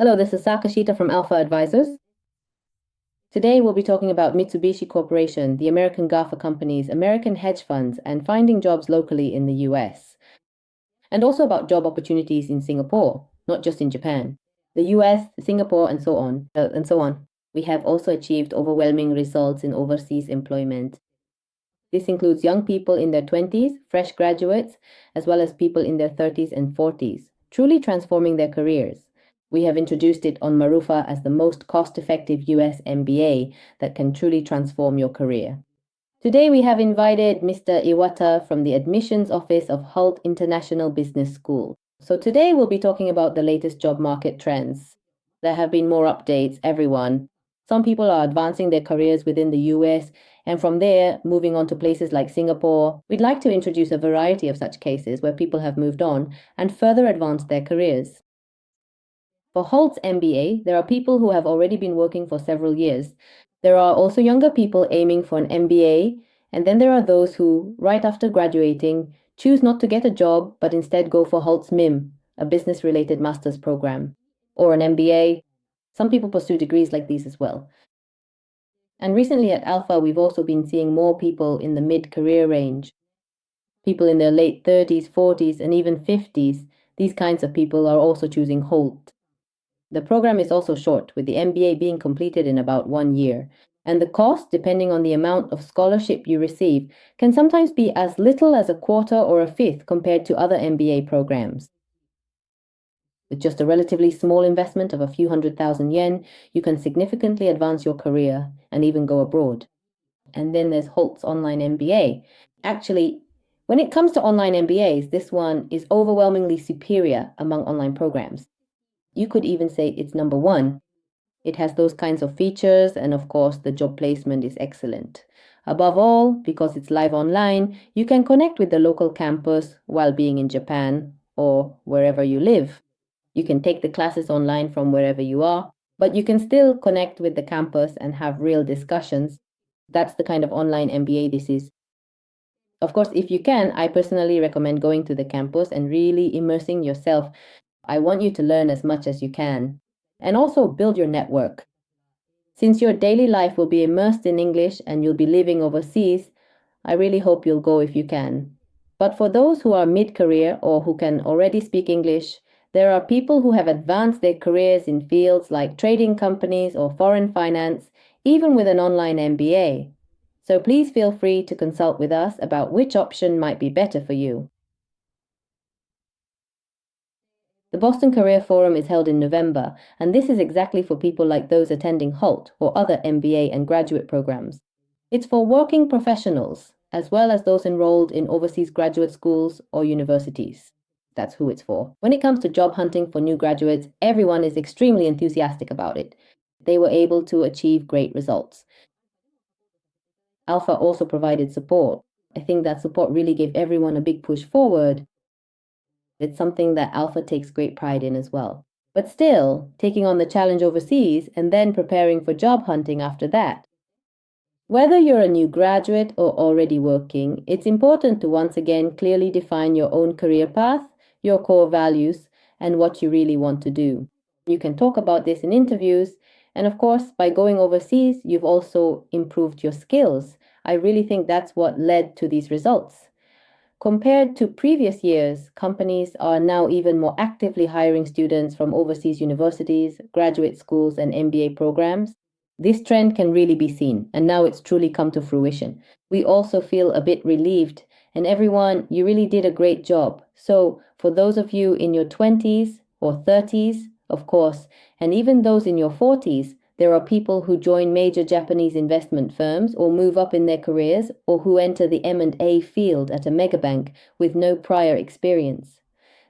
Hello, this is Sakashita from Alpha Advisors. Today we'll be talking about Mitsubishi Corporation, the American GAFA companies, American hedge funds, and finding jobs locally in the US. And also about job opportunities in Singapore, not just in Japan. The US, Singapore, and so on. We have also achieved overwhelming results in overseas employment. This includes young people in their 20s, fresh graduates, as well as people in their 30s and 40s, truly transforming their careers. We have introduced it on Marufa as the most cost-effective US MBA that can truly transform your career. Today we have invited Mr. Iwata from the Admissions Office of Hult International Business School. So today we'll be talking about the latest job market trends. There have been more updates, everyone. Some people are advancing their careers within the US, and from there, moving on to places like Singapore. We'd like to introduce a variety of such cases where people have moved on and further advanced their careers. For Holt's MBA, there are people who have already been working for several years. There are also younger people aiming for an MBA, and then there are those who, right after graduating, choose not to get a job but instead go for Holt's MIM, a business-related master's program, or an MBA. Some people pursue degrees like these as well. And recently at Alpha, we've also been seeing more people in the mid-career range. People in their late 30s, 40s, and even 50s. These kinds of people are also choosing Holt. The program is also short, with the MBA being completed in about 1 year, and the cost, depending on the amount of scholarship you receive, can sometimes be as little as a quarter or a fifth compared to other MBA programs. With just a relatively small investment of a few $100,000, you can significantly advance your career and even go abroad. And then there's Holt's online MBA. Actually, when it comes to online MBAs, this one is overwhelmingly superior among online programs. You could even say it's number one. It has those kinds of features, and of course, the job placement is excellent. Above all, because it's live online, you can connect with the local campus while being in Japan or wherever you live. You can take the classes online from wherever you are, but you can still connect with the campus and have real discussions. That's the kind of online MBA this is. Of course, if you can, I personally recommend going to the campus and really immersing yourself. I want you to learn as much as you can. And also build your network. Since your daily life will be immersed in English and you'll be living overseas, I really hope you'll go if you can. But for those who are mid-career or who can already speak English, there are people who have advanced their careers in fields like trading companies or foreign finance, even with an online MBA. So please feel free to consult with us about which option might be better for you. The Boston Career Forum is held in November, and this is exactly for people like those attending Holt or other MBA and graduate programs. It's for working professionals, as well as those enrolled in overseas graduate schools or universities. That's who it's for. When it comes to job hunting for new graduates, everyone is extremely enthusiastic about it. They were able to achieve great results. Alpha also provided support. I think that support really gave everyone a big push forward. It's something that Alpha takes great pride in as well. But still, taking on the challenge overseas and then preparing for job hunting after that. Whether you're a new graduate or already working, it's important to once again clearly define your own career path, your core values, and what you really want to do. You can talk about this in interviews, and of course, by going overseas, you've also improved your skills. I really think that's what led to these results. Compared to previous years, companies are now even more actively hiring students from overseas universities, graduate schools, and MBA programs. This trend can really be seen, and now it's truly come to fruition. We also feel a bit relieved, and everyone, you really did a great job. So, for those of you in your 20s or 30s, of course, and even those in your 40s, there are people who join major Japanese investment firms or move up in their careers or who enter the M&A field at a megabank with no prior experience.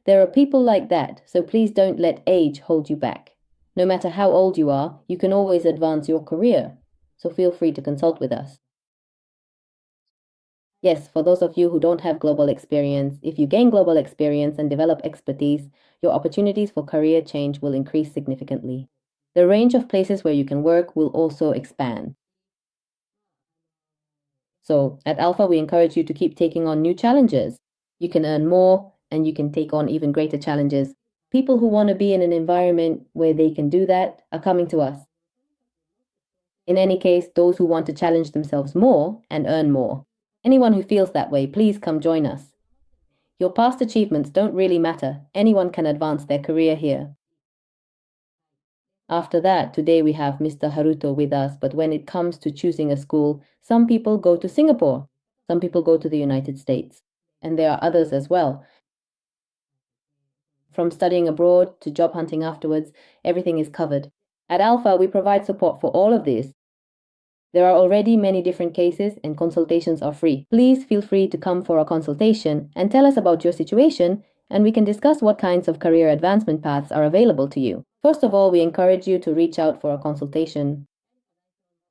There are people like that, so please don't let age hold you back. No matter how old you are, you can always advance your career, so feel free to consult with us. Yes, for those of you who don't have global experience, if you gain global experience and develop expertise, your opportunities for career change will increase significantly. The range of places where you can work will also expand. So at Alpha, we encourage you to keep taking on new challenges. You can earn more and you can take on even greater challenges. People who want to be in an environment where they can do that are coming to us. In any case, those who want to challenge themselves more and earn more. Anyone who feels that way, please come join us. Your past achievements don't really matter. Anyone can advance their career here. After that, today we have Mr. Haruto with us, but when it comes to choosing a school, some people go to Singapore, some people go to the United States, and there are others as well. From studying abroad to job hunting afterwards, everything is covered. At Alpha, we provide support for all of this. There are already many different cases and consultations are free. Please feel free to come for a consultation and tell us about your situation, and we can discuss what kinds of career advancement paths are available to you. First of all, we encourage you to reach out for a consultation.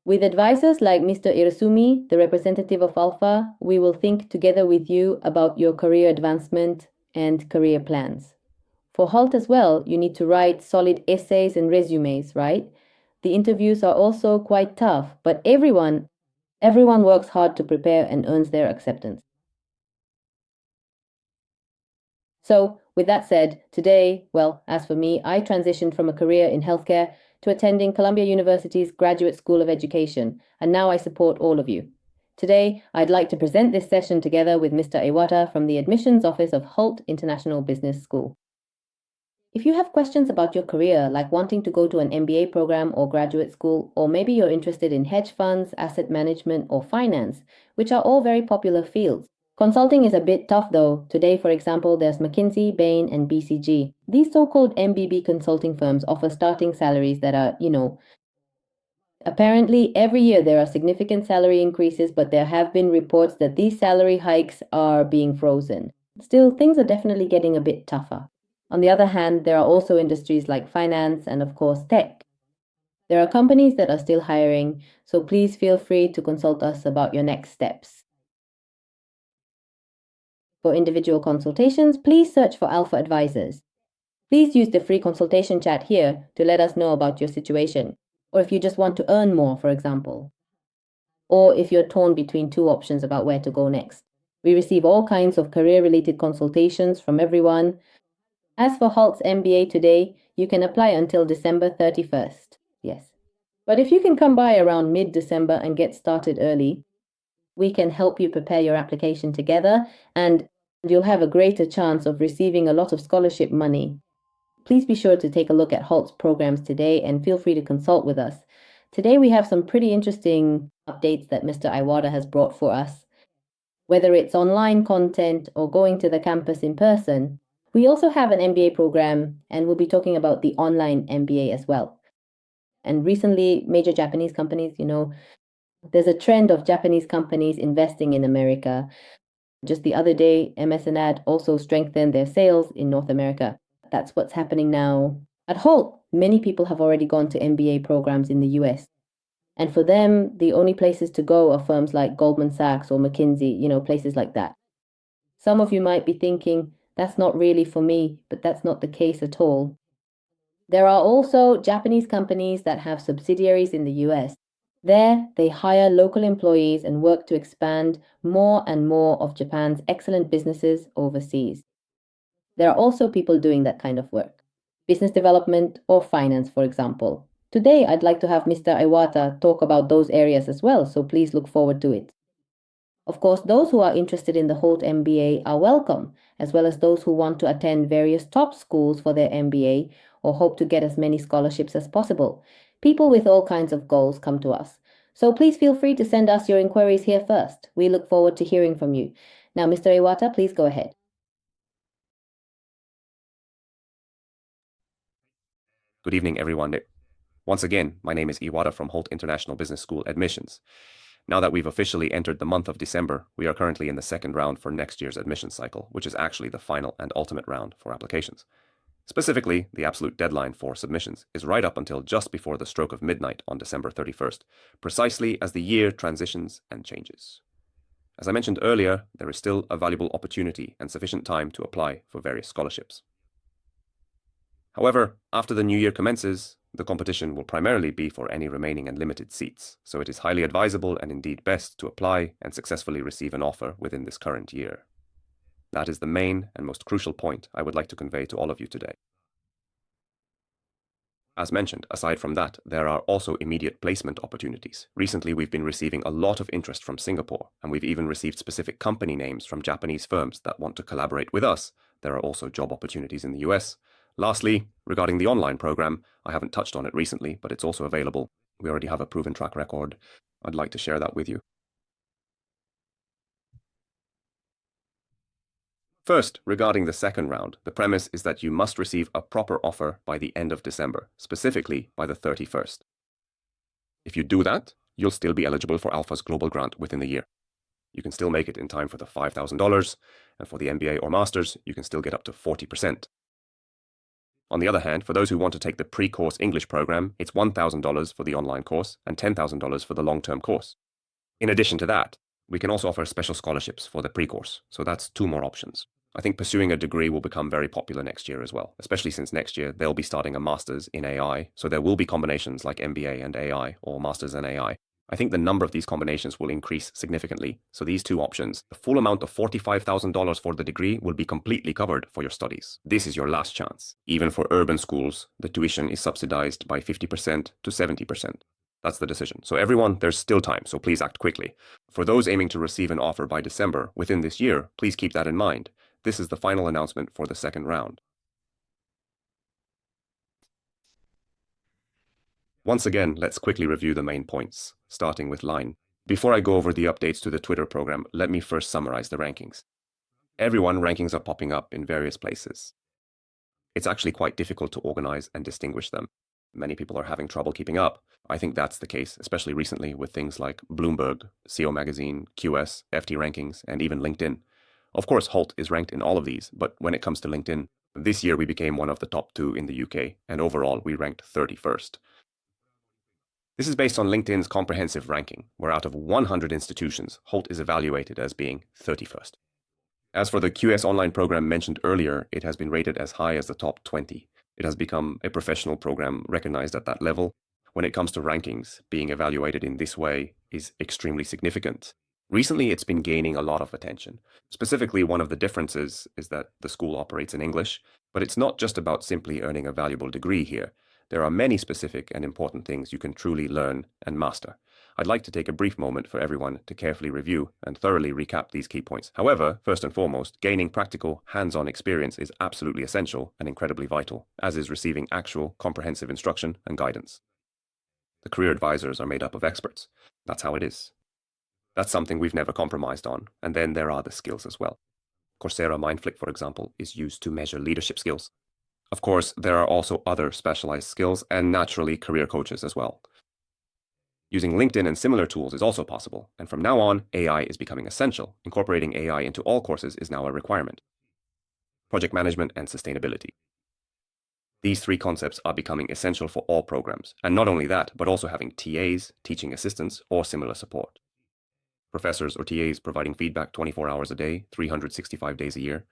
With advisors like Mr. Irasumi, the representative of Alpha, we will think together with you about your career advancement and career plans. For HALT as well, you need to write solid essays and resumes, right? The interviews are also quite tough, but everyone works hard to prepare and earns their acceptance. So, with that said, today, well, as for me, I transitioned from a career in healthcare to attending Columbia University's Graduate School of Education, and now I support all of you. Today, I'd like to present this session together with Mr. Iwata from the Admissions Office of Holt International Business School. If you have questions about your career, like wanting to go to an MBA program or graduate school, or maybe you're interested in hedge funds, asset management, or finance, which are all very popular fields. Consulting is a bit tough though. Today, for example, there's McKinsey, Bain, and BCG. These so-called MBB consulting firms offer starting salaries that are, apparently every year there are significant salary increases, but there have been reports that these salary hikes are being frozen. Still, things are definitely getting a bit tougher. On the other hand, there are also industries like finance and, of course, tech. There are companies that are still hiring, so please feel free to consult us about your next steps. For individual consultations, please search for Alpha Advisors. Please use the free consultation chat here to let us know about your situation, or if you just want to earn more, for example, or if you're torn between two options about where to go next. We receive all kinds of career-related consultations from everyone. As for Halt's MBA today, you can apply until December 31st. Yes. But if you can come by around mid-December and get started early, we can help you prepare your application together and you'll have a greater chance of receiving a lot of scholarship money. Please be sure to take a look at Halt's programs today and feel free to consult with us. Today we have some pretty interesting updates that Mr. Iwata has brought for us. Whether it's online content or going to the campus in person, we also have an MBA program and we'll be talking about the online MBA as well. And recently, major Japanese companies, there's a trend of Japanese companies investing in America. Just the other day, MS&AD also strengthened their sales in North America. That's what's happening now. At Holt, many people have already gone to MBA programs in the US. And for them, the only places to go are firms like Goldman Sachs or McKinsey, places like that. Some of you might be thinking, that's not really for me, but that's not the case at all. There are also Japanese companies that have subsidiaries in the US. There, they hire local employees and work to expand more and more of Japan's excellent businesses overseas. There are also people doing that kind of work, business development or finance, for example. Today, I'd like to have Mr. Iwata talk about those areas as well, so please look forward to it. Of course, those who are interested in the Holt MBA are welcome, as well as those who want to attend various top schools for their MBA or hope to get as many scholarships as possible. People with all kinds of goals come to us. So please feel free to send us your inquiries here first. We look forward to hearing from you. Now, Mr. Iwata, please go ahead. Good evening, everyone. Once again, my name is Iwata from Holt International Business School Admissions. Now that we've officially entered the month of December, we are currently in the second round for next year's admissions cycle, which is actually the final and ultimate round for applications. Specifically, the absolute deadline for submissions is right up until just before the stroke of midnight on December 31st, precisely as the year transitions and changes. As I mentioned earlier, there is still a valuable opportunity and sufficient time to apply for various scholarships. However, after the new year commences, the competition will primarily be for any remaining and limited seats, so it is highly advisable and indeed best to apply and successfully receive an offer within this current year. That is the main and most crucial point I would like to convey to all of you today. As mentioned, aside from that, there are also immediate placement opportunities. Recently, we've been receiving a lot of interest from Singapore, and we've even received specific company names from Japanese firms that want to collaborate with us. There are also job opportunities in the US. Lastly, regarding the online program, I haven't touched on it recently, but it's also available. We already have a proven track record. I'd like to share that with you. First, regarding the second round, the premise is that you must receive a proper offer by the end of December, specifically by the 31st. If you do that, you'll still be eligible for Alpha's global grant within the year. You can still make it in time for the $5,000, and for the MBA or Masters, you can still get up to 40%. On the other hand, for those who want to take the pre-course English program, it's $1,000 for the online course and $10,000 for the long-term course. In addition to that, we can also offer special scholarships for the pre-course, so that's 2 more options. I think pursuing a degree will become very popular next year as well, especially since next year they'll be starting a master's in AI, so there will be combinations like MBA and AI or masters in AI. I think the number of these combinations will increase significantly, so these 2 options, the full amount of $45,000 for the degree will be completely covered for your studies. This is your last chance. Even for urban schools, the tuition is subsidized by 50% to 70%. That's the decision. So everyone, there's still time, so please act quickly. For those aiming to receive an offer by December within this year, please keep that in mind. This is the final announcement for the second round. Once again, let's quickly review the main points, starting with line. Before I go over the updates to the Twitter program, let me first summarize the rankings. Everyone, rankings are popping up in various places. It's actually quite difficult to organize and distinguish them. Many people are having trouble keeping up. I think that's the case, especially recently with things like Bloomberg, CO Magazine, QS, FT rankings, and even LinkedIn. Of course, Holt is ranked in all of these, but when it comes to LinkedIn, this year we became one of the top 2 in the UK, and overall we ranked 31st. This is based on LinkedIn's comprehensive ranking, where out of 100 institutions, Holt is evaluated as being 31st. As for the QS online program mentioned earlier, it has been rated as high as the top 20. It has become a professional program recognized at that level. When it comes to rankings, being evaluated in this way is extremely significant. Recently, it's been gaining a lot of attention. Specifically, one of the differences is that the school operates in English, but it's not just about simply earning a valuable degree here. There are many specific and important things you can truly learn and master. I'd like to take a brief moment for everyone to carefully review and thoroughly recap these key points. However, first and foremost, gaining practical, hands-on experience is absolutely essential and incredibly vital, as is receiving actual, comprehensive instruction and guidance. The career advisors are made up of experts. That's how it is. That's something we've never compromised on. And then there are the skills as well. Coursera Mindflick, for example, is used to measure leadership skills. Of course, there are also other specialized skills and naturally career coaches as well. Using LinkedIn and similar tools is also possible, and from now on, AI is becoming essential. Incorporating AI into all courses is now a requirement. Project management and sustainability. These 3 concepts are becoming essential for all programs, and not only that, but also having TAs, teaching assistants, or similar support. Professors or TAs providing feedback 24 hours a day, 365 days a year.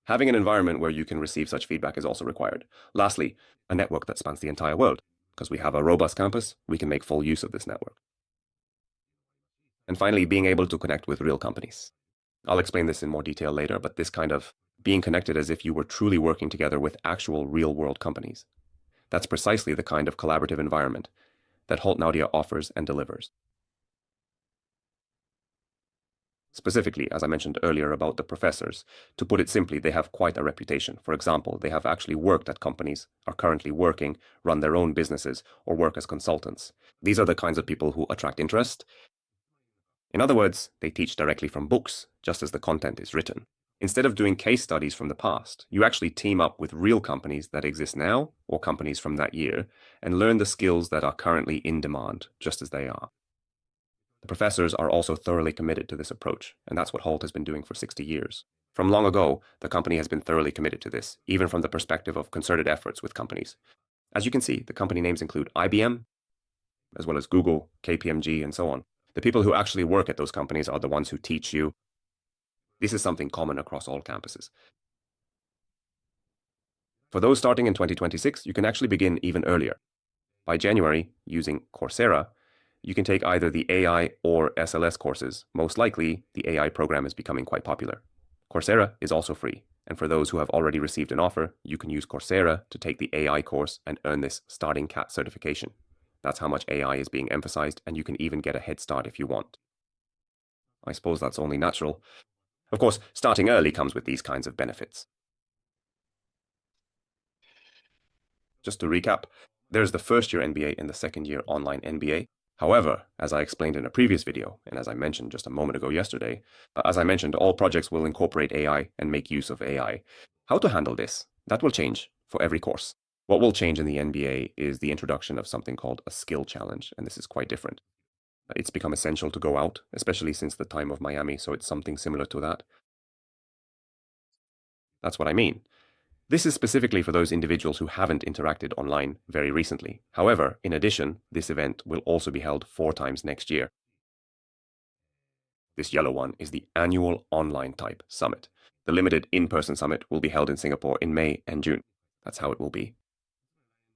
Having an environment where you can receive such feedback is also required. Lastly, a network that spans the entire world. Because we have a robust campus, we can make full use of this network. And finally, being able to connect with real companies. I'll explain this in more detail later, but this kind of being connected as if you were truly working together with actual real-world companies. That's precisely the kind of collaborative environment that Holt Naudia offers and delivers. Specifically, as I mentioned earlier about the professors, to put it simply, they have quite a reputation. For example, they have actually worked at companies, are currently working, run their own businesses, or work as consultants. These are the kinds of people who attract interest. In other words, they teach directly from books, just as the content is written. Instead of doing case studies from the past, you actually team up with real companies that exist now, or companies from that year, and learn the skills that are currently in demand, just as they are. The professors are also thoroughly committed to this approach, and that's what Holt has been doing for 60 years. From long ago, the company has been thoroughly committed to this, even from the perspective of concerted efforts with companies. As you can see, the company names include IBM, as well as Google, KPMG, and so on. The people who actually work at those companies are the ones who teach you. This is something common across all campuses. For those starting in 2026, you can actually begin even earlier. By January, using Coursera, you can take either the AI or SLS courses. Most likely, the AI program is becoming quite popular. Coursera is also free, And for those who have already received an offer, you can use Coursera to take the AI course and earn this starting CAT certification. That's how much AI is being emphasized, and you can even get a head start if you want. I suppose that's only natural. Of course, starting early comes with these kinds of benefits. Just to recap, there's the first-year MBA and the second-year online MBA. However, as I explained in a previous video, and as I mentioned just a moment ago yesterday, all projects will incorporate AI and make use of AI. How to handle this? That will change for every course. What will change in the MBA is the introduction of something called a skill challenge, and this is quite different. It's become essential to go out, especially since the time of Miami, so it's something similar to that. That's what I mean. This is specifically for those individuals who haven't interacted online very recently. However, in addition, this event will also be held 4 times next year. This yellow one is the annual online type summit. The limited in-person summit will be held in Singapore in May and June. That's how it will be.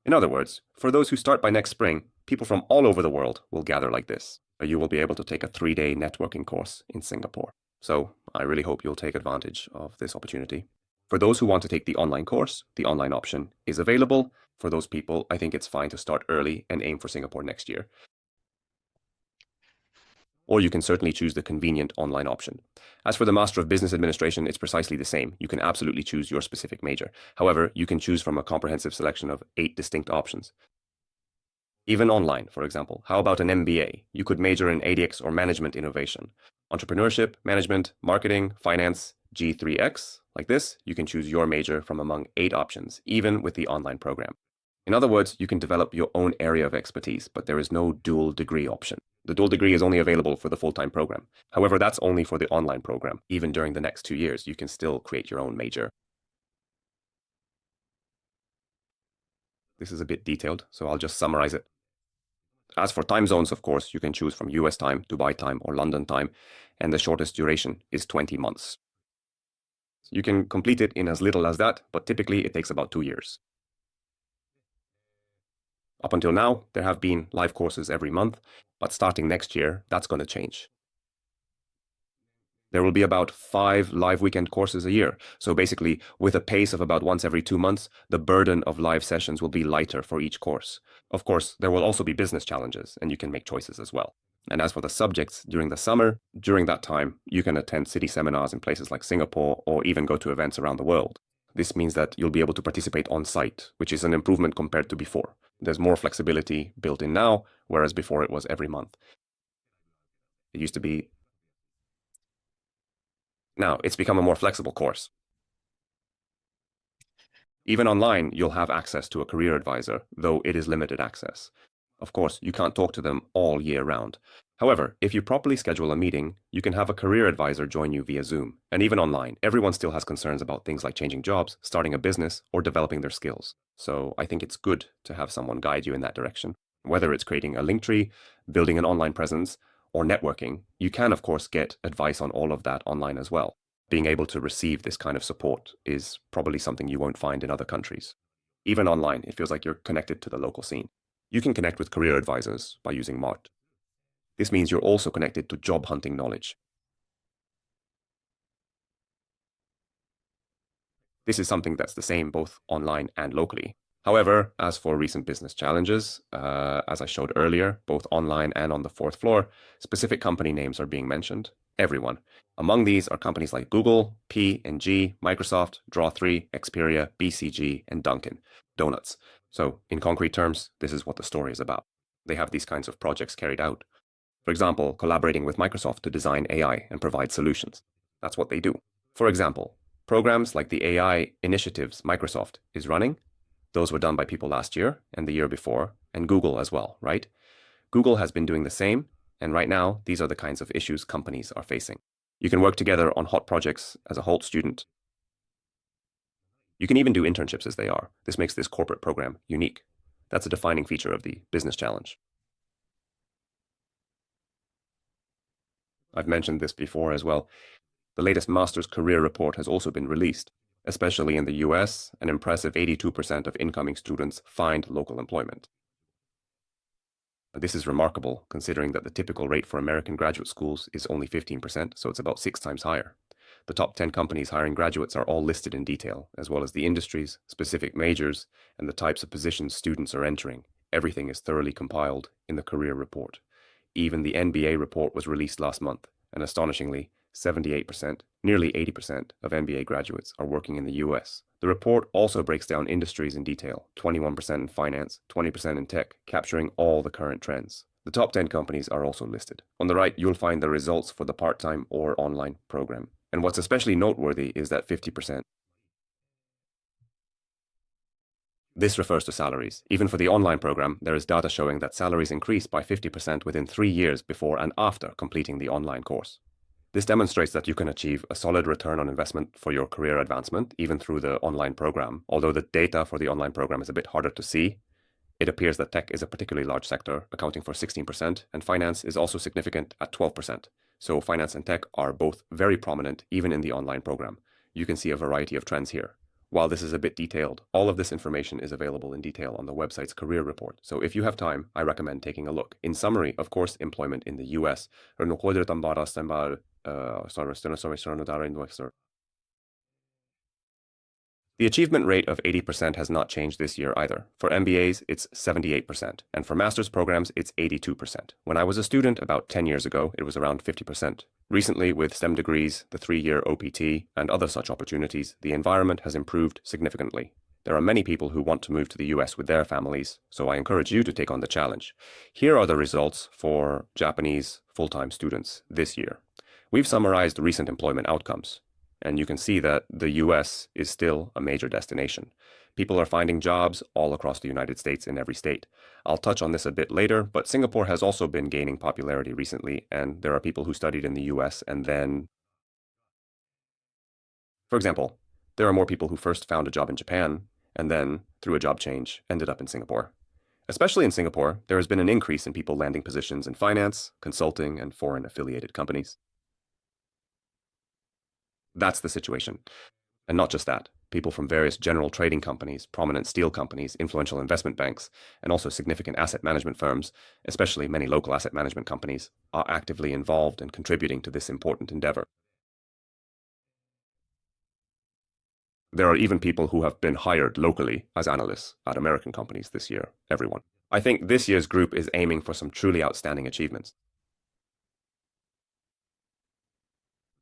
In other words, for those who start by next spring, people from all over the world will gather like this. You will be able to take a 3-day networking course in Singapore. So I really hope you'll take advantage of this opportunity. For those who want to take the online course, the online option is available. For those people, I think it's fine to start early and aim for Singapore next year. Or you can certainly choose the convenient online option. As for the Master of Business Administration, it's precisely the same. You can absolutely choose your specific major. However, you can choose from a comprehensive selection of 8 distinct options. Even online, for example, how about an MBA? You could major in ADX or Management Innovation, Entrepreneurship, Management, Marketing, Finance, G3X. Like this, you can choose your major from among 8 options, even with the online program. In other words, you can develop your own area of expertise, but there is no dual degree option. The dual degree is only available for the full-time program. However, that's only for the online program. Even during the next 2 years, you can still create your own major. This is a bit detailed, so I'll just summarize it. As for time zones, of course, you can choose from US time, Dubai time, or London time, and the shortest duration is 20 months. You can complete it in as little as that, but typically it takes about 2 years. Up until now, there have been live courses every month, but starting next year, that's going to change. There will be about 5 live weekend courses a year. So basically, with a pace of about once every 2 months, the burden of live sessions will be lighter for each course. Of course, there will also be business challenges, and you can make choices as well. And as for the subjects during the summer, during that time, you can attend city seminars in places like Singapore or even go to events around the world. This means that you'll be able to participate on site, which is an improvement compared to before. There's more flexibility built in now, whereas before it was every month. It used to be. Now, it's become a more flexible course. Even online, you'll have access to a career advisor, though it is limited access. Of course, you can't talk to them all year round. However, if you properly schedule a meeting, you can have a career advisor join you via Zoom. And even online, everyone still has concerns about things like changing jobs, starting a business, or developing their skills. So I think it's good to have someone guide you in that direction. Whether it's creating a link tree, building an online presence, or networking, you can, of course, get advice on all of that online as well. Being able to receive this kind of support is probably something you won't find in other countries. Even online, it feels like you're connected to the local scene. You can connect with career advisors by using Mart. This means you're also connected to job hunting knowledge. This is something that's the same both online and locally. However, as for recent business challenges, as I showed earlier, both online and on the 4th floor, specific company names are being mentioned. Everyone. Among these are companies like Google, P&G, Microsoft, Draw3, Xperia, BCG, and Dunkin' Donuts. So, in concrete terms, this is what the story is about. They have these kinds of projects carried out. For example, collaborating with Microsoft to design AI and provide solutions. That's what they do. For example, programs like the AI initiatives Microsoft is running, those were done by people last year and the year before, and Google as well, right? Google has been doing the same, and right now, these are the kinds of issues companies are facing. You can work together on hot projects as a Holt student. You can even do internships as they are. This makes this corporate program unique. That's a defining feature of the business challenge. I've mentioned this before as well. The latest master's career report has also been released. Especially in the US, an impressive 82% of incoming students find local employment. This is remarkable, considering that the typical rate for American graduate schools is only 15%, so it's about 6 times higher. The top 10 companies hiring graduates are all listed in detail, as well as the industries, specific majors, and the types of positions students are entering. Everything is thoroughly compiled in the career report. Even the NBA report was released last month, and astonishingly, 78%, nearly 80% of MBA graduates are working in the US. The report also breaks down industries in detail, 21% in finance, 20% in tech, capturing all the current trends. The top 10 companies are also listed. On the right, you'll find the results for the part-time or online program. And what's especially noteworthy is that 50%. This refers to salaries. Even for the online program, there is data showing that salaries increase by 50% within 3 years before and after completing the online course. This demonstrates that you can achieve a solid return on investment for your career advancement, even through the online program. Although the data for the online program is a bit harder to see, it appears that tech is a particularly large sector, accounting for 16%, and finance is also significant at 12%. So finance and tech are both very prominent, even in the online program. You can see a variety of trends here. While this is a bit detailed, all of this information is available in detail on the website's career report. So if you have time, I recommend taking a look. In summary, of course, employment in the US. The achievement rate of 80% has not changed this year either. For MBAs, it's 78%, and for master's programs, it's 82%. When I was a student about 10 years ago, it was around 50%. Recently, with STEM degrees, the 3-year OPT, and other such opportunities, the environment has improved significantly. There are many people who want to move to the US with their families, so I encourage you to take on the challenge. Here are the results for Japanese full-time students this year. We've summarized recent employment outcomes. And you can see that the US is still a major destination. People are finding jobs all across the United States in every state. I'll touch on this a bit later, but Singapore has also been gaining popularity recently, and there are people who studied in the US and then, for example, there are more people who first found a job in Japan and then, through a job change, ended up in Singapore. Especially in Singapore, there has been an increase in people landing positions in finance, consulting, and foreign affiliated companies. That's the situation. And not just that, people from various general trading companies, prominent steel companies, influential investment banks, and also significant asset management firms, especially many local asset management companies, are actively involved and contributing to this important endeavor. There are even people who have been hired locally as analysts at American companies this year, everyone. I think this year's group is aiming for some truly outstanding achievements.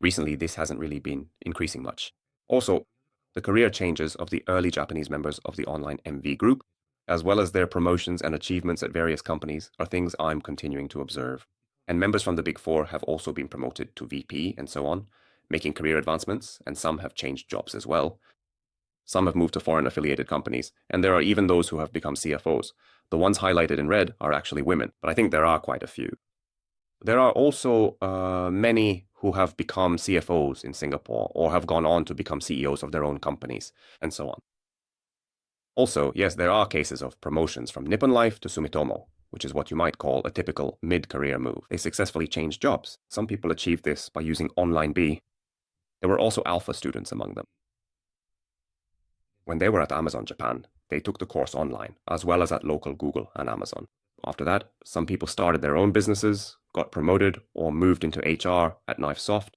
Recently, this hasn't really been increasing much. Also, the career changes of the early Japanese members of the online MV group, as well as their promotions and achievements at various companies, are things I'm continuing to observe. And members from the Big Four have also been promoted to VP and so on, making career advancements, and some have changed jobs as well. Some have moved to foreign affiliated companies, and there are even those who have become CFOs. The ones highlighted in red are actually women, but I think there are quite a few. There are also many who have become CFOs in Singapore or have gone on to become CEOs of their own companies, and so on. Also, yes, there are cases of promotions from Nippon Life to Sumitomo, which is what you might call a typical mid-career move. They successfully changed jobs. Some people achieved this by using Online B. There were also alpha students among them. When they were at Amazon Japan, they took the course online, as well as at local Google and Amazon. After that, some people started their own businesses, got promoted, or moved into HR at KnifeSoft.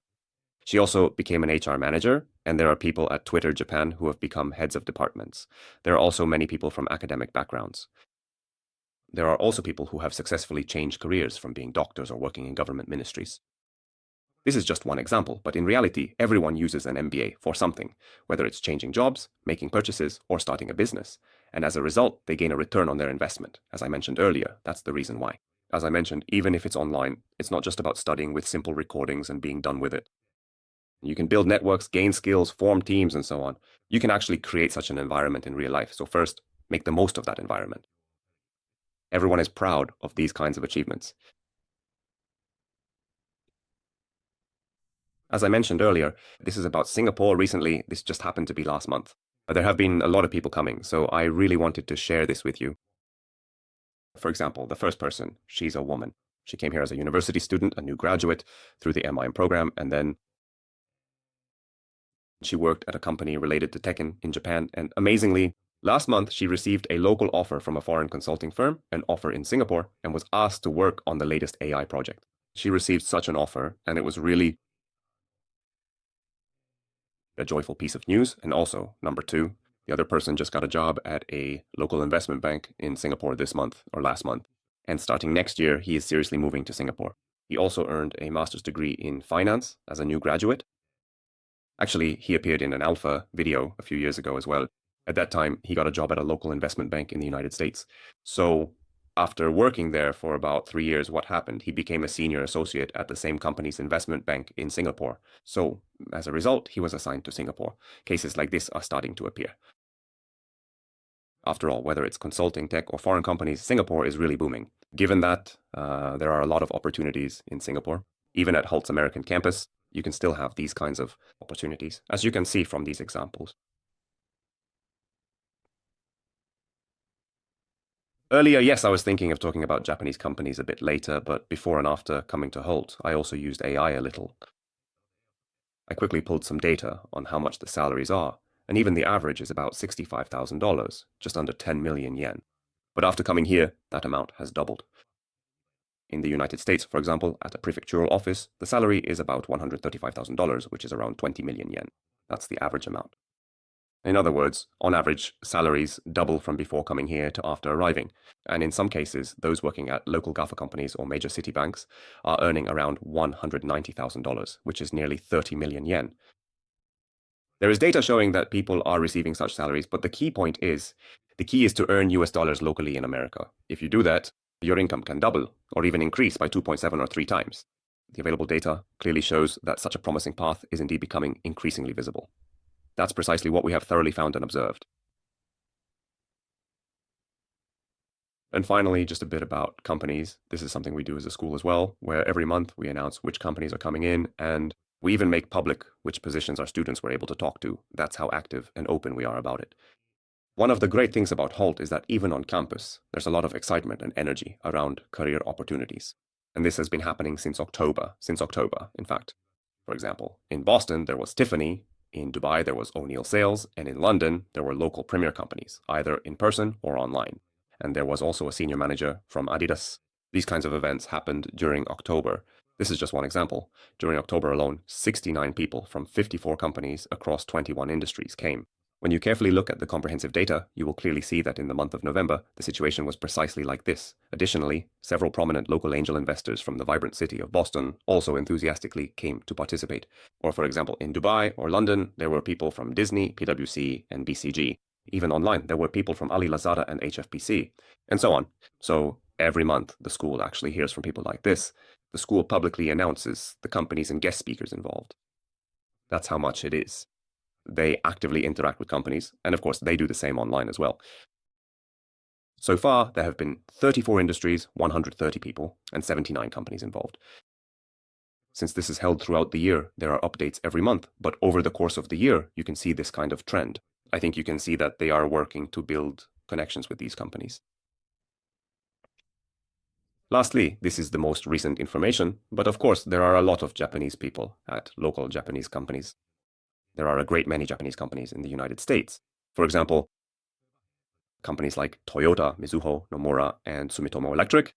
She also became an HR manager, and there are people at Twitter Japan who have become heads of departments. There are also many people from academic backgrounds. There are also people who have successfully changed careers from being doctors or working in government ministries. This is just one example, but in reality, everyone uses an MBA for something, whether it's changing jobs, making purchases, or starting a business. And as a result, they gain a return on their investment. As I mentioned earlier, that's the reason why. As I mentioned, even if it's online, it's not just about studying with simple recordings and being done with it. You can build networks, gain skills, form teams, and so on. You can actually create such an environment in real life. So first, make the most of that environment. Everyone is proud of these kinds of achievements. As I mentioned earlier, this is about Singapore recently. This just happened to be last month. There have been a lot of people coming, so I really wanted to share this with you. For example, the first person, she's a woman. She came here as a university student, a new graduate, through the MIM program, and then she worked at a company related to tech in Japan, and amazingly, last month she received a local offer from a foreign consulting firm, an offer in Singapore, and was asked to work on the latest AI project. She received such an offer, and it was really a joyful piece of news. And also, number two, the other person just got a job at a local investment bank in Singapore this month or last month. And starting next year, he is seriously moving to Singapore. He also earned a master's degree in finance as a new graduate. Actually, he appeared in an alpha video a few years ago as well. At that time, he got a job at a local investment bank in the United States. So after working there for about 3 years, what happened? He became a senior associate at the same company's investment bank in Singapore. So as a result, he was assigned to Singapore. Cases like this are starting to appear. After all, whether it's consulting, tech, or foreign companies, Singapore is really booming. Given that there are a lot of opportunities in Singapore, even at Holt's American campus, you can still have these kinds of opportunities, as you can see from these examples. Earlier, yes, I was thinking of talking about Japanese companies a bit later, but before and after coming to Holt, I also used AI a little. I quickly pulled some data on how much the salaries are, and even the average is about $65,000, just under 10 million yen. But after coming here, that amount has doubled. In the United States, for example, at a prefectural office, the salary is about $135,000, which is around 20 million yen. That's the average amount. In other words, on average, salaries double from before coming here to after arriving. And in some cases, those working at local GAFA companies or major city banks are earning around $190,000, which is nearly 30 million yen. There is data showing that people are receiving such salaries, but the key is to earn US dollars locally in America. If you do that, your income can double or even increase by 2.7 or 3 times. The available data clearly shows that such a promising path is indeed becoming increasingly visible. That's precisely what we have thoroughly found and observed. And finally, just a bit about companies. This is something we do as a school as well, where every month we announce which companies are coming in, and we even make public which positions our students were able to talk to. That's how active and open we are about it. One of the great things about Holt is that even on campus, there's a lot of excitement and energy around career opportunities. And this has been happening since October, in fact. For example, in Boston, there was Tiffany, in Dubai, there was O'Neill Sales, and in London, there were local premier companies, either in person or online. And there was also a senior manager from Adidas. These kinds of events happened during October. This is just one example. During October alone, 69 people from 54 companies across 21 industries came. When you carefully look at the comprehensive data, you will clearly see that in the month of November, the situation was precisely like this. Additionally, several prominent local angel investors from the vibrant city of Boston also enthusiastically came to participate. Or for example, in Dubai or London, there were people from Disney, PwC, and BCG. Even online, there were people from Ali Lazada and HFPC, and so on. So every month, the school actually hears from people like this. The school publicly announces the companies and guest speakers involved. That's how much it is. They actively interact with companies, and of course, they do the same online as well. So far, there have been 34 industries, 130 people, and 79 companies involved. Since this is held throughout the year, there are updates every month, but over the course of the year, you can see this kind of trend. I think you can see that they are working to build connections with these companies. Lastly, this is the most recent information, but of course, there are a lot of Japanese people at local Japanese companies. There are a great many Japanese companies in the United States. For example, companies like Toyota, Mizuho, Nomura, and Sumitomo Electric.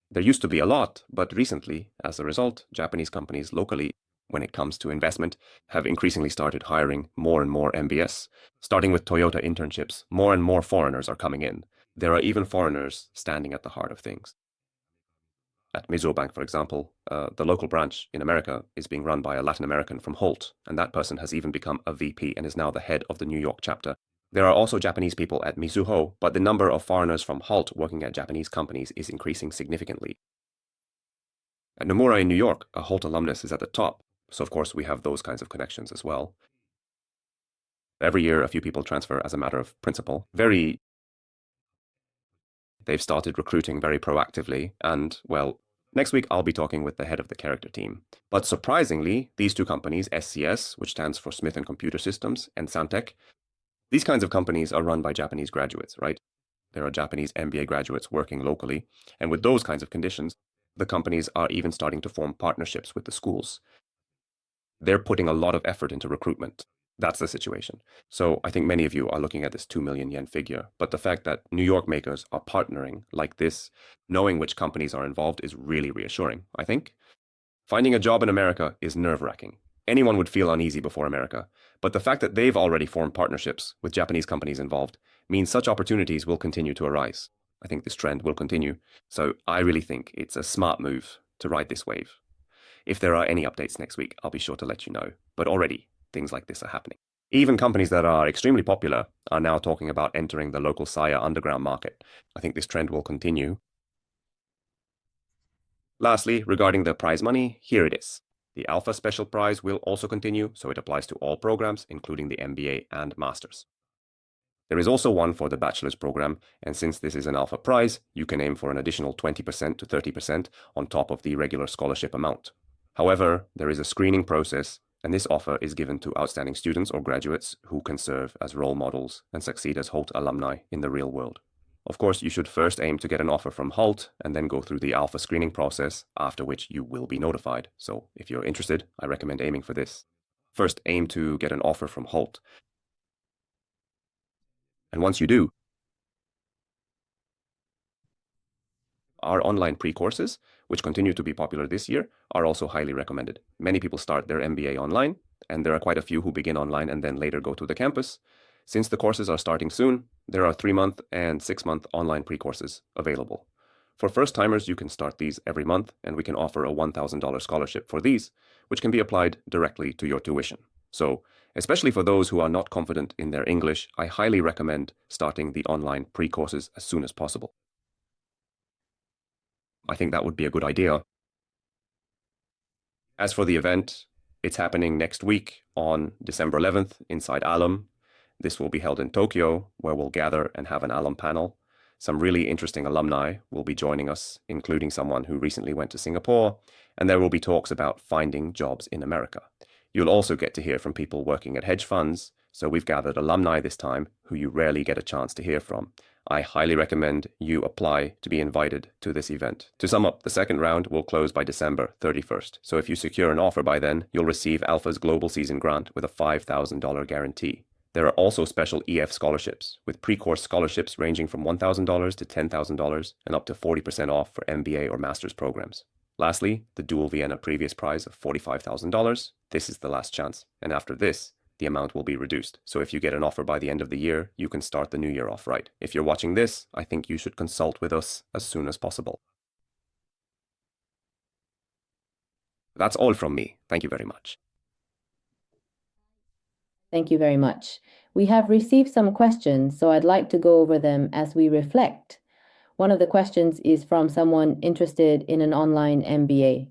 There used to be a lot, but recently, as a result, Japanese companies locally, when it comes to investment, have increasingly started hiring more and more MBAs. Starting with Toyota internships, more and more foreigners are coming in. There are even foreigners standing at the heart of things. At Mizuho Bank, for example, the local branch in America is being run by a Latin American from Holt, and that person has even become a VP and is now the head of the New York chapter. There are also Japanese people at Mizuho, but the number of foreigners from Holt working at Japanese companies is increasing significantly. At Nomura in New York, a Holt alumnus is at the top, so of course we have those kinds of connections as well. Every year, a few people transfer as a matter of principle. They've started recruiting very proactively, and, well, next week I'll be talking with the head of the character team. But surprisingly, these two companies, SCS, which stands for Smith and Computer Systems, and Santec, these kinds of companies are run by Japanese graduates, right? There are Japanese MBA graduates working locally, and with those kinds of conditions, the companies are even starting to form partnerships with the schools. They're putting a lot of effort into recruitment. That's the situation. So I think many of you are looking at this 2 million yen figure, but the fact that New York makers are partnering like this, knowing which companies are involved, is really reassuring, I think. Finding a job in America is nerve-wracking. Anyone would feel uneasy before America, But the fact that they've already formed partnerships with Japanese companies involved means such opportunities will continue to arise. I think this trend will continue. So I really think it's a smart move to ride this wave. If there are any updates next week, I'll be sure to let you know. But already, things like this are happening. Even companies that are extremely popular are now talking about entering the local SIA underground market. I think this trend will continue. Lastly, regarding the prize money, here it is. The Alpha Special Prize will also continue, so it applies to all programs, including the MBA and Masters. There is also one for the Bachelor's program, and since this is an Alpha Prize, you can aim for an additional 20% to 30% on top of the regular scholarship amount. However, there is a screening process, and this offer is given to outstanding students or graduates who can serve as role models and succeed as Holt alumni in the real world. Of course, you should first aim to get an offer from Holt and then go through the Alpha screening process, after which you will be notified. So if you're interested, I recommend aiming for this. First, aim to get an offer from Holt. And once you do, our online pre-courses, which continue to be popular this year, are also highly recommended. Many people start their MBA online, and there are quite a few who begin online and then later go to the campus. Since the courses are starting soon, there are 3-month and 6-month online pre-courses available. For first-timers, you can start these every month, and we can offer a $1,000 scholarship for these, which can be applied directly to your tuition. So, especially for those who are not confident in their English, I highly recommend starting the online pre-courses as soon as possible. I think that would be a good idea. As for the event, it's happening next week on December 11th inside Alum. This will be held in Tokyo, where we'll gather and have an alum panel. Some really interesting alumni will be joining us, including someone who recently went to Singapore, and there will be talks about finding jobs in America. You'll also get to hear from people working at hedge funds, so we've gathered alumni this time who you rarely get a chance to hear from. I highly recommend you apply to be invited to this event. To sum up, the second round will close by December 31st. So if you secure an offer by then, you'll receive Alpha's Global Season Grant with a $5,000 guarantee. There are also special EF scholarships, with pre-course scholarships ranging from $1,000 to $10,000 and up to 40% off for MBA or Master's programs. Lastly, the Dual Vienna previous prize of $45,000. This is the last chance, and after this, the amount will be reduced. So if you get an offer by the end of the year, you can start the new year off right. If you're watching this, I think you should consult with us as soon as possible. That's all from me. Thank you very much. Thank you very much. We have received some questions, so I'd like to go over them as we reflect. One of the questions is from someone interested in an online MBA.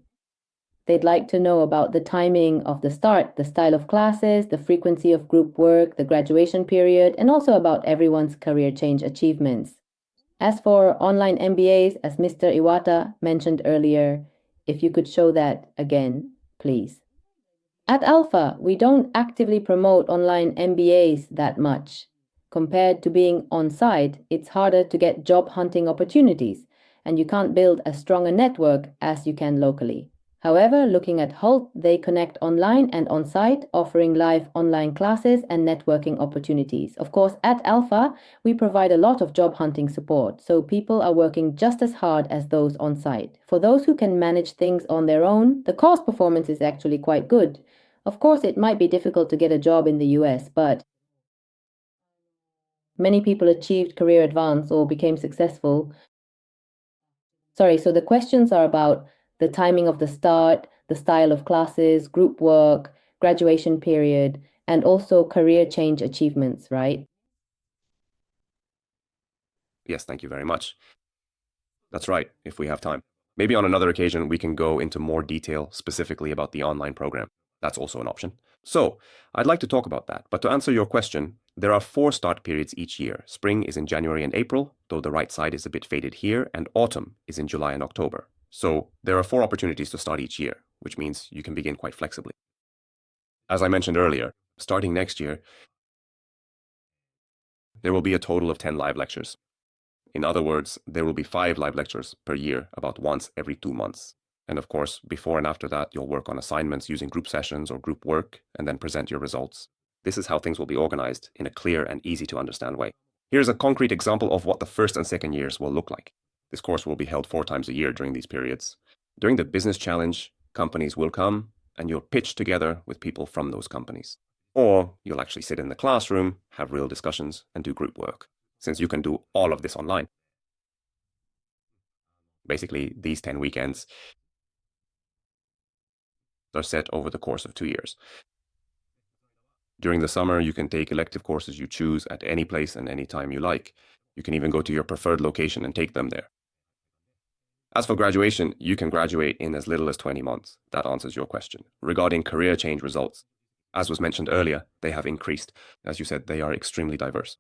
They'd like to know about the timing of the start, the style of classes, the frequency of group work, the graduation period, and also about everyone's career change achievements. As for online MBAs, as Mr. Iwata mentioned earlier, if you could show that again, please. At Alpha, we don't actively promote online MBAs that much. Compared to being on-site, it's harder to get job hunting opportunities, and you can't build as strong a network as you can locally. However, looking at Holt, they connect online and on-site, offering live online classes and networking opportunities. Of course, at Alpha, we provide a lot of job hunting support, so people are working just as hard as those on-site. For those who can manage things on their own, the course performance is actually quite good. Of course, it might be difficult to get a job in the US, but many people achieved career advance or became successful. So the questions are about the timing of the start, the style of classes, group work, graduation period, and also career change achievements, right? Yes, thank you very much. That's right, if we have time. Maybe on another occasion, we can go into more detail specifically about the online program. That's also an option. So, I'd like to talk about that. But to answer your question, there are 4 start periods each year. Spring is in January and April, though the right side is a bit faded here, and autumn is in July and October. So, there are 4 opportunities to start each year, which means you can begin quite flexibly. As I mentioned earlier, starting next year, there will be a total of 10 live lectures. In other words, there will be 5 live lectures per year, about once every 2 months. And of course, before and after that, you'll work on assignments using group sessions or group work, and then present your results. This is how things will be organized in a clear and easy to understand way. Here's a concrete example of what the first and second years will look like. This course will be held 4 times a year during these periods. During the business challenge, companies will come, and you'll pitch together with people from those companies. Or you'll actually sit in the classroom, have real discussions, and do group work, since you can do all of this online. Basically, these 10 weekends are set over the course of 2 years. During the summer, you can take elective courses you choose at any place and any time you like. You can even go to your preferred location and take them there. As for graduation, you can graduate in as little as 20 months. That answers your question. Regarding career change results, as was mentioned earlier, they have increased. As you said, they are extremely diverse.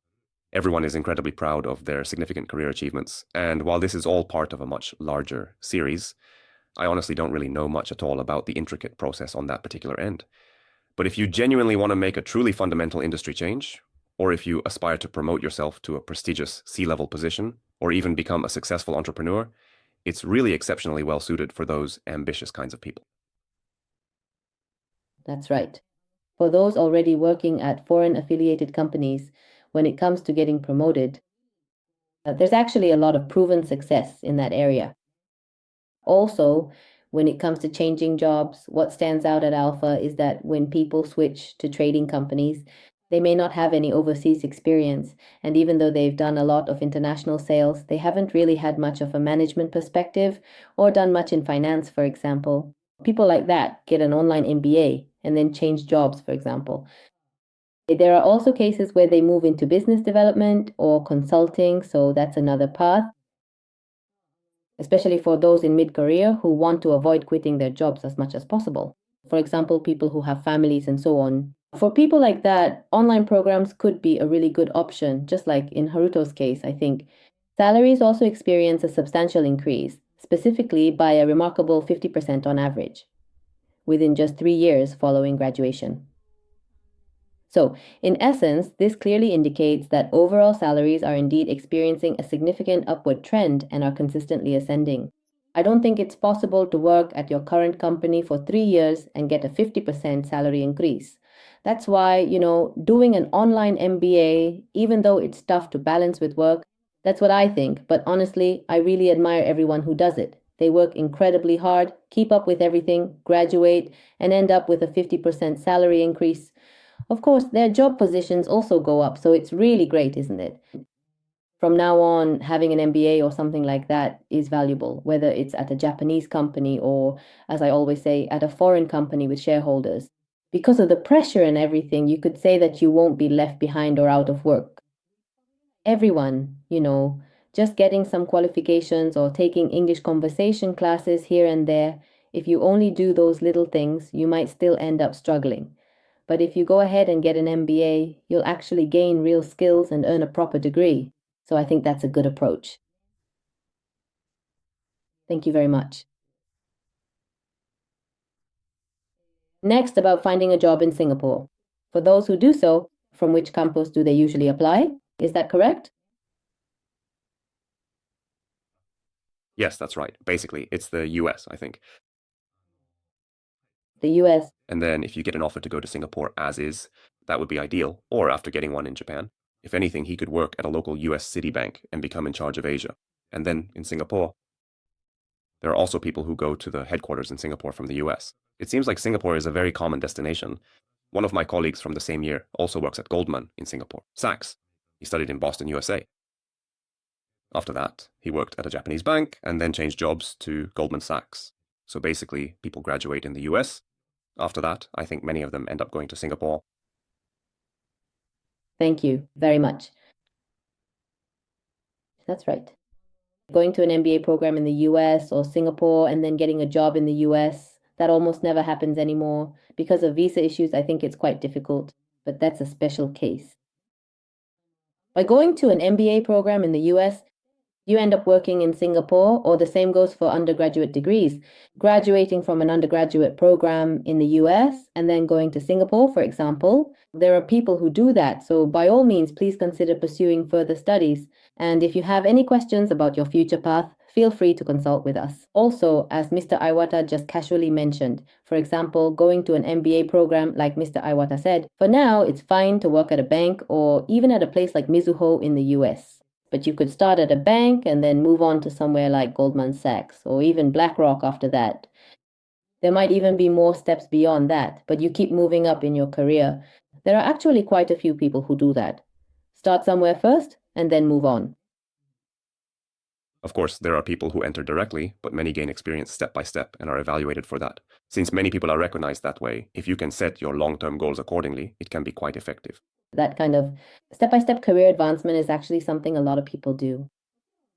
Everyone is incredibly proud of their significant career achievements, and while this is all part of a much larger series, I honestly don't really know much at all about the intricate process on that particular end. But if you genuinely want to make a truly fundamental industry change, or if you aspire to promote yourself to a prestigious C-level position, or even become a successful entrepreneur, it's really exceptionally well suited for those ambitious kinds of people. That's right. For those already working at foreign affiliated companies, when it comes to getting promoted, there's actually a lot of proven success in that area. Also, when it comes to changing jobs, what stands out at Alpha is that when people switch to trading companies, they may not have any overseas experience. And even though they've done a lot of international sales, they haven't really had much of a management perspective or done much in finance, for example. People like that get an online MBA and then change jobs, for example. There are also cases where they move into business development or consulting, so that's another path, especially for those in mid-career who want to avoid quitting their jobs as much as possible. For example, people who have families and so on. For people like that, online programs could be a really good option, just like in Haruto's case, I think. Salaries also experience a substantial increase, specifically by a remarkable 50% on average, within just 3 years following graduation. So, in essence, this clearly indicates that overall salaries are indeed experiencing a significant upward trend and are consistently ascending. I don't think it's possible to work at your current company for 3 years and get a 50% salary increase. That's why, doing an online MBA, even though it's tough to balance with work, that's what I think. But honestly, I really admire everyone who does it. They work incredibly hard, keep up with everything, graduate, and end up with a 50% salary increase. Of course, their job positions also go up, so it's really great, isn't it? From now on, having an MBA or something like that is valuable, whether it's at a Japanese company or, as I always say, at a foreign company with shareholders. Because of the pressure and everything, you could say that you won't be left behind or out of work. Everyone, just getting some qualifications or taking English conversation classes here and there, if you only do those little things, you might still end up struggling. But if you go ahead and get an MBA, you'll actually gain real skills and earn a proper degree. So I think that's a good approach. Thank you very much. Next, about finding a job in Singapore. For those who do so, from which campus do they usually apply? Is that correct? Yes, that's right. Basically, it's the US, I think. The US. And then if you get an offer to go to Singapore as is, that would be ideal, or after getting one in Japan. If anything, he could work at a local US city bank and become in charge of Asia. And then in Singapore, there are also people who go to the headquarters in Singapore from the US. It seems like Singapore is a very common destination. One of my colleagues from the same year also works at Goldman in Singapore, Sachs. He studied in Boston, USA. After that, he worked at a Japanese bank and then changed jobs to Goldman Sachs. So basically, people graduate in the US. After that, I think many of them end up going to Singapore. Thank you very much. That's right. Going to an MBA program in the US or Singapore and then getting a job in the US, that almost never happens anymore. Because of visa issues, I think it's quite difficult, but that's a special case. By going to an MBA program in the US, you end up working in Singapore, or the same goes for undergraduate degrees. Graduating from an undergraduate program in the US and then going to Singapore, for example, there are people who do that. So, by all means, please consider pursuing further studies. And if you have any questions about your future path, feel free to consult with us. Also, as Mr. Iwata just casually mentioned, for example, going to an MBA program, like Mr. Iwata said, for now, it's fine to work at a bank or even at a place like Mizuho in the US. But you could start at a bank and then move on to somewhere like Goldman Sachs or even BlackRock after that. There might even be more steps beyond that, but you keep moving up in your career. There are actually quite a few people who do that. Start somewhere first and then move on. Of course, there are people who enter directly, but many gain experience step by step and are evaluated for that. Since many people are recognized that way, if you can set your long-term goals accordingly, it can be quite effective. That kind of step-by-step career advancement is actually something a lot of people do.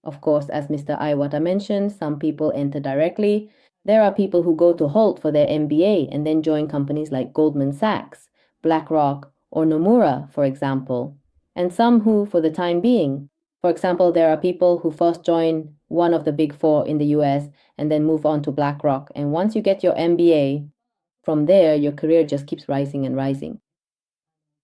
Of course, as Mr. Iwata mentioned, some people enter directly. There are people who go to Holt for their MBA and then join companies like Goldman Sachs, BlackRock, or Nomura, for example. And some who, for the time being, for example, there are people who first join one of the big four in the US and then move on to BlackRock. And once you get your MBA, from there, your career just keeps rising and rising.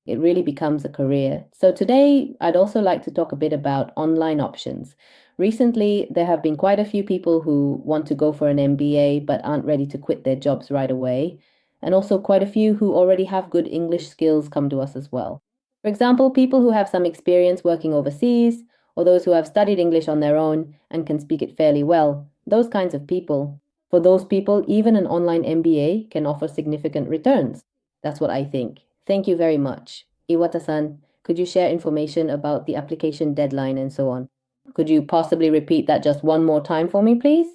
It really becomes a career. So today, I'd also like to talk a bit about online options. Recently, there have been quite a few people who want to go for an MBA but aren't ready to quit their jobs right away, and also quite a few who already have good English skills come to us as well. For example, people who have some experience working overseas, or those who have studied English on their own and can speak it fairly well, those kinds of people. For those people, even an online MBA can offer significant returns. That's what I think. Thank you very much. Iwata-san, could you share information about the application deadline and so on? Could you possibly repeat that just one more time for me, please?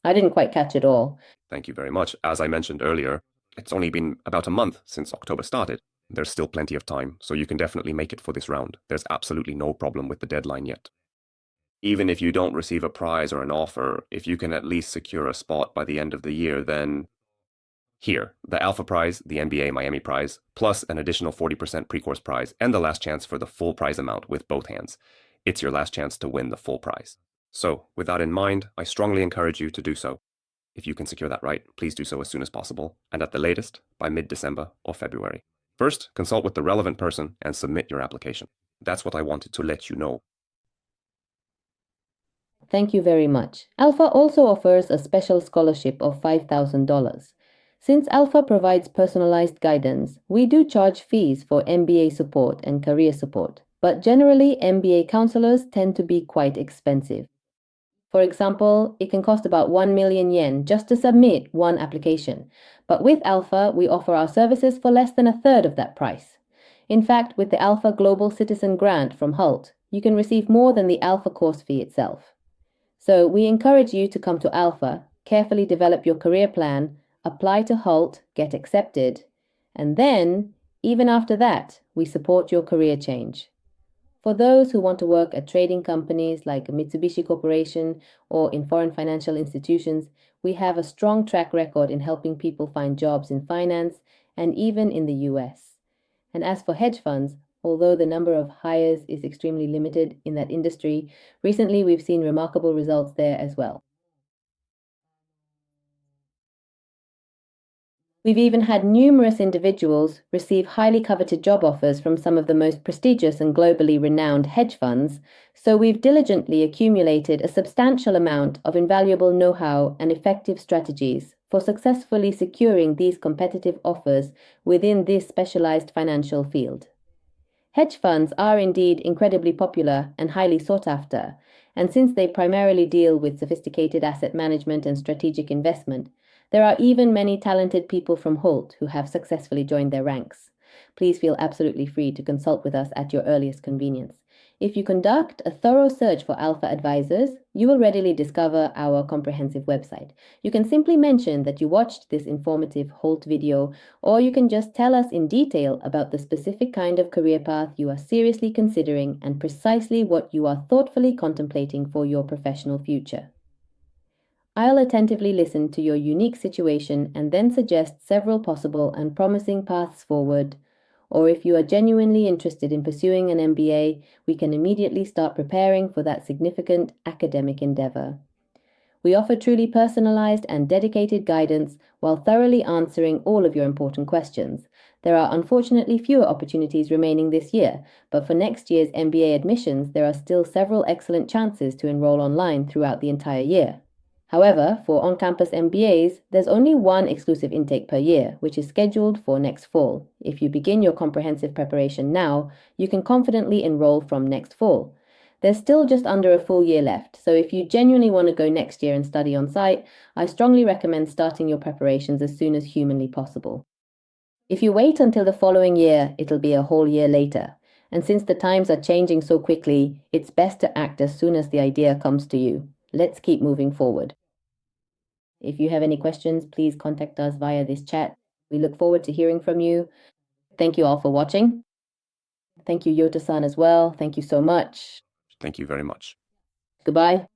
I didn't quite catch it all. Thank you very much. As I mentioned earlier, it's only been about a month since October started. There's still plenty of time, so you can definitely make it for this round. There's absolutely no problem with the deadline yet. Even if you don't receive a prize or an offer, if you can at least secure a spot by the end of the year, then here, the Alpha Prize, the MBA Miami Prize, plus an additional 40% pre-course prize, and the last chance for the full prize amount with both hands. It's your last chance to win the full prize. So, with that in mind, I strongly encourage you to do so. If you can secure that right, please do so as soon as possible, and at the latest, by mid-December or February. First, consult with the relevant person and submit your application. That's what I wanted to let you know. Thank you very much. Alpha also offers a special scholarship of $5,000. Since Alpha provides personalized guidance, we do charge fees for MBA support and career support, but generally MBA counselors tend to be quite expensive. For example, it can cost about 1 million yen just to submit one application, but with Alpha, we offer our services for less than a third of that price. In fact, with the Alpha Global Citizen Grant from HALT, you can receive more than the Alpha course fee itself. So we encourage you to come to Alpha, carefully develop your career plan, apply to HALT, get accepted, and then, even after that, we support your career change. For those who want to work at trading companies like Mitsubishi Corporation or in foreign financial institutions, we have a strong track record in helping people find jobs in finance and even in the US. And as for hedge funds, although the number of hires is extremely limited in that industry, recently we've seen remarkable results there as well. We've even had numerous individuals receive highly coveted job offers from some of the most prestigious and globally renowned hedge funds, so we've diligently accumulated a substantial amount of invaluable know-how and effective strategies for successfully securing these competitive offers within this specialized financial field. Hedge funds are indeed incredibly popular and highly sought after, and since they primarily deal with sophisticated asset management and strategic investment, there are even many talented people from Holt who have successfully joined their ranks. Please feel absolutely free to consult with us at your earliest convenience. If you conduct a thorough search for Alpha Advisors, you will readily discover our comprehensive website. You can simply mention that you watched this informative Holt video, or you can just tell us in detail about the specific kind of career path you are seriously considering and precisely what you are thoughtfully contemplating for your professional future. I'll attentively listen to your unique situation and then suggest several possible and promising paths forward. Or if you are genuinely interested in pursuing an MBA, we can immediately start preparing for that significant academic endeavor. We offer truly personalized and dedicated guidance while thoroughly answering all of your important questions. There are unfortunately fewer opportunities remaining this year, but for next year's MBA admissions, there are still several excellent chances to enroll online throughout the entire year. However, for on-campus MBAs, there's only one exclusive intake per year, which is scheduled for next fall. If you begin your comprehensive preparation now, you can confidently enroll from next fall. There's still just under a full year left, so if you genuinely want to go next year and study on site, I strongly recommend starting your preparations as soon as humanly possible. If you wait until the following year, it'll be a whole year later. And since the times are changing so quickly, it's best to act as soon as the idea comes to you. Let's keep moving forward. If you have any questions, please contact us via this chat. We look forward to hearing from you. Thank you all for watching. Thank you, Yota-san, as well. Thank you so much. Thank you very much. Goodbye.